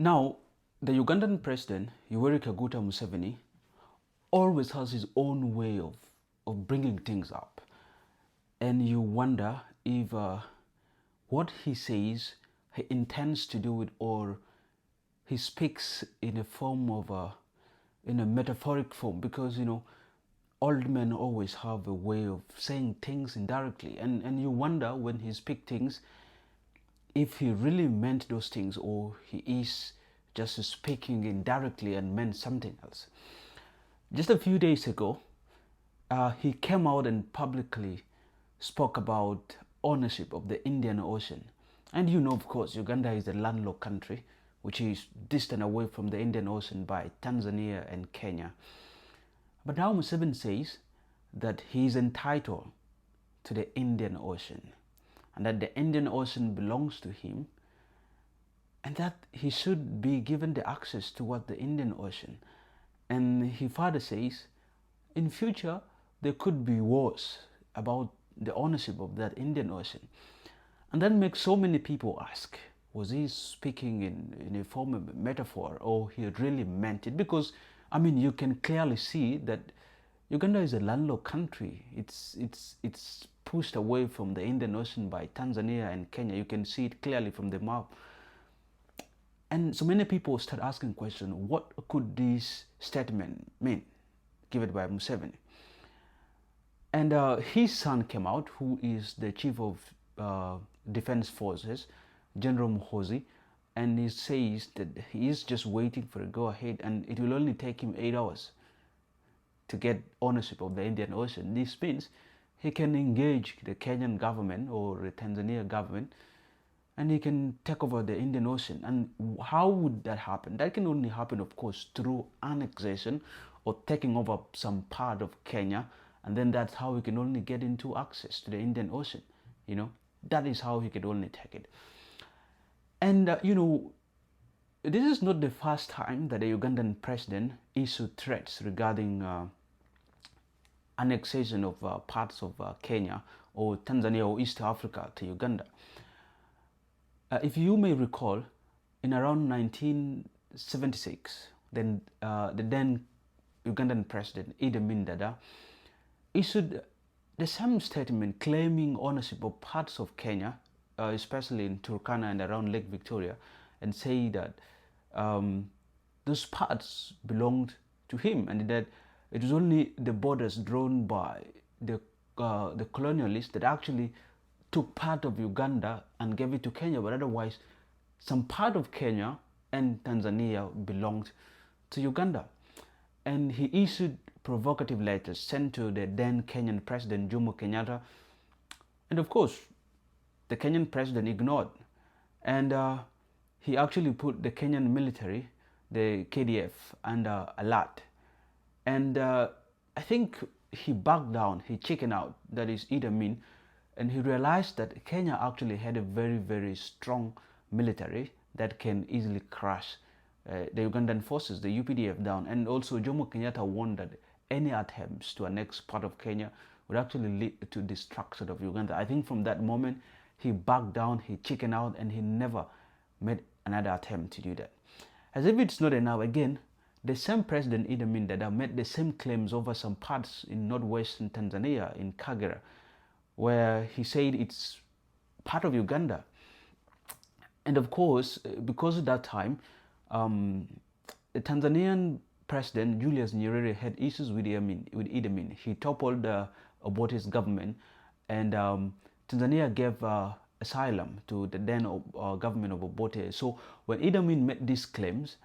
Now, the Ugandan president, Yoweri Museveni, always has his own way of bringing things up. And you wonder if what he says he intends to do it, or he speaks in a form of in a metaphoric form, because old men always have a way of saying things indirectly, and you wonder when he speaks things if he really meant those things, or he is just speaking indirectly and meant something else. Just a few days ago, he came out and publicly spoke about ownership of the Indian Ocean. And of course, Uganda is a landlocked country which is distant away from the Indian Ocean by Tanzania and Kenya. But now Museveni says that he is entitled to the Indian Ocean, and that the Indian Ocean belongs to him, and that he should be given the access toward the Indian Ocean. And he further says, in future, there could be wars about the ownership of that Indian Ocean. And that makes so many people ask, was he speaking in a form of metaphor, or he really meant it? Because, you can clearly see that Uganda is a landlocked country. It's pushed away from the Indian Ocean by Tanzania and Kenya. You can see it clearly from the map. And so many people start asking questions, what could this statement mean, given by Museveni? And his son came out, who is the chief of defense forces, General Muhoozi, and he says that he is just waiting for a go-ahead, and it will only take him 8 hours to get ownership of the Indian Ocean. This means he can engage the Kenyan government or the Tanzania government, and he can take over the Indian Ocean. And how would that happen? That can only happen, of course, through annexation or taking over some part of Kenya, and then that's how he can only get into access to the Indian Ocean. That is how he could only take it. And this is not the first time that the Ugandan president issued threats regarding annexation of parts of Kenya or Tanzania or East Africa to Uganda. If you may recall, in around 1976, then the then Ugandan president Idi Amin Dada issued the same statement claiming ownership of parts of Kenya, especially in Turkana and around Lake Victoria, and say that those parts belonged to him, and that it was only the borders drawn by the colonialists that actually took part of Uganda and gave it to Kenya, but otherwise some part of Kenya and Tanzania belonged to Uganda. And he issued provocative letters sent to the then Kenyan President Jomo Kenyatta, and of course the Kenyan president ignored, and he actually put the Kenyan military, the KDF, under alert. And I think he backed down, he chickened out, that is Idi Amin, and he realized that Kenya actually had a very, very strong military that can easily crush the Ugandan forces, the UPDF, down. And also Jomo Kenyatta warned that any attempts to annex part of Kenya would actually lead to destruction of Uganda. I think from that moment he backed down, he chickened out, and he never made another attempt to do that. As if it's not enough, again, the same president Idi Amin Dada made the same claims over some parts in northwestern Tanzania, in Kagera, where he said it's part of Uganda. And of course, because at that time, the Tanzanian President Julius Nyerere had issues with Idi Amin. He toppled Obote's government, and Tanzania gave asylum to the then government of Obote. So when Idi Amin made these claims,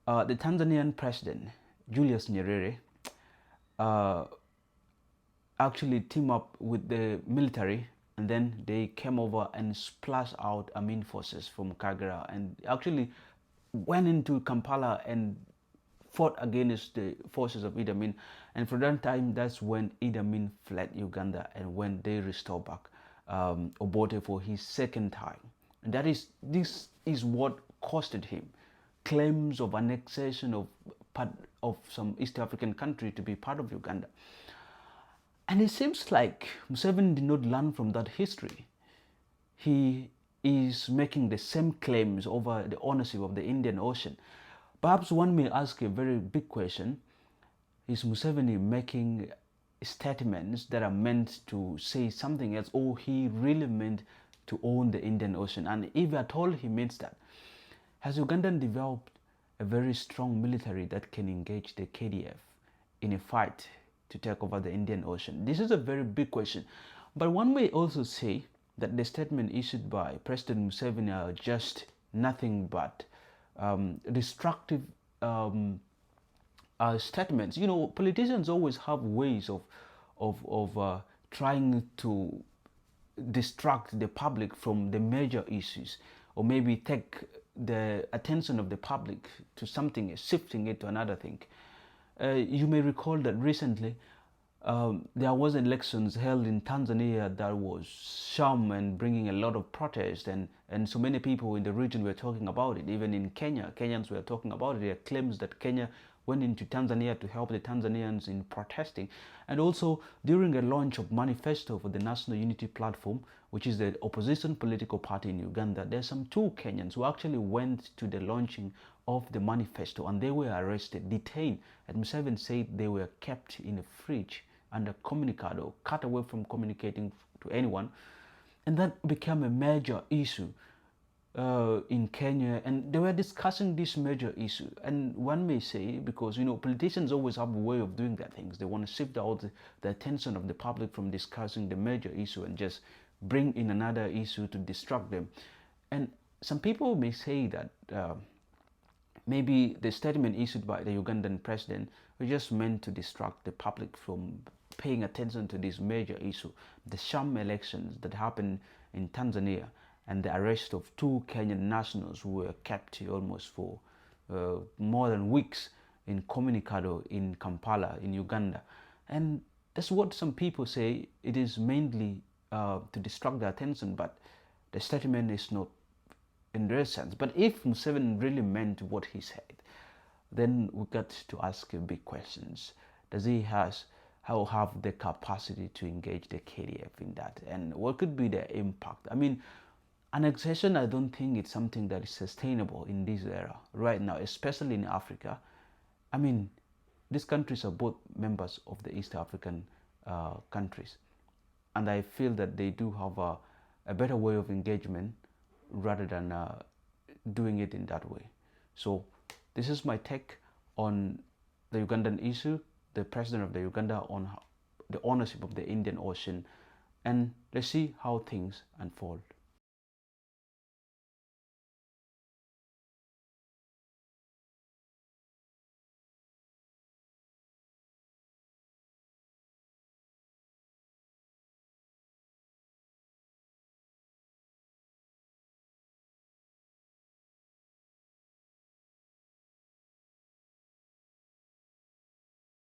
the Tanzanian President Julius Nyerere actually teamed up with the military, and then they came over and splashed out Amin forces from Kagera, and actually went into Kampala and fought against the forces of Idi Amin. And for that time, that's when Idi Amin fled Uganda, and when they restored back Obote for his second time. And this is what costed him claims of annexation of part of some East African country to be part of Uganda. And it seems like Museveni did not learn from that history. He is making the same claims over the ownership of the Indian Ocean. Perhaps one may ask a very big question: is Museveni making statements that are meant to say something else, or he really meant to own the Indian Ocean? And if at all he means that, has Uganda developed a very strong military that can engage the KDF in a fight to take over the Indian Ocean? This is a very big question. But one may also say that the statement issued by President Museveni are just nothing but destructive statements. You know, politicians always have ways of trying to distract the public from the major issues, or maybe take the attention of the public to something, shifting it to another thing. You may recall that recently there was elections held in Tanzania that was sham and bringing a lot of protest, and so many people in the region were talking about it. Even in Kenya, Kenyans were talking about it. There are claims that Kenya went into Tanzania to help the Tanzanians in protesting. And also during a launch of manifesto for the National Unity Platform, which is the opposition political party in Uganda, there's some 2 Kenyans who actually went to the launching of the manifesto, and they were arrested, detained, and Museveni said they were kept in a fridge under communicado, cut away from communicating to anyone. And that became a major issue in Kenya, and they were discussing this major issue. And one may say, because you know, politicians always have a way of doing that things, they want to shift out the attention of the public from discussing the major issue and just bring in another issue to distract them. And some people may say that maybe the statement issued by the Ugandan president was just meant to distract the public from paying attention to this major issue, the sham elections that happened in Tanzania, and the arrest of 2 Kenyan nationals who were kept almost for more than weeks in communicado in Kampala, in Uganda. And that's what some people say. It is mainly to distract the attention, but the statement is not in real sense. But if Museveni really meant what he said, then we got to ask big questions. Does he have the capacity to engage the KDF in that? And what could be the impact? I mean, annexation, I don't think it's something that is sustainable in this era right now, especially in Africa. I mean, these countries are both members of the East African countries, and I feel that they do have a better way of engagement rather than doing it in that way. So this is my take on the Ugandan issue, the president of the Uganda on the ownership of the Indian Ocean, and let's see how things unfold.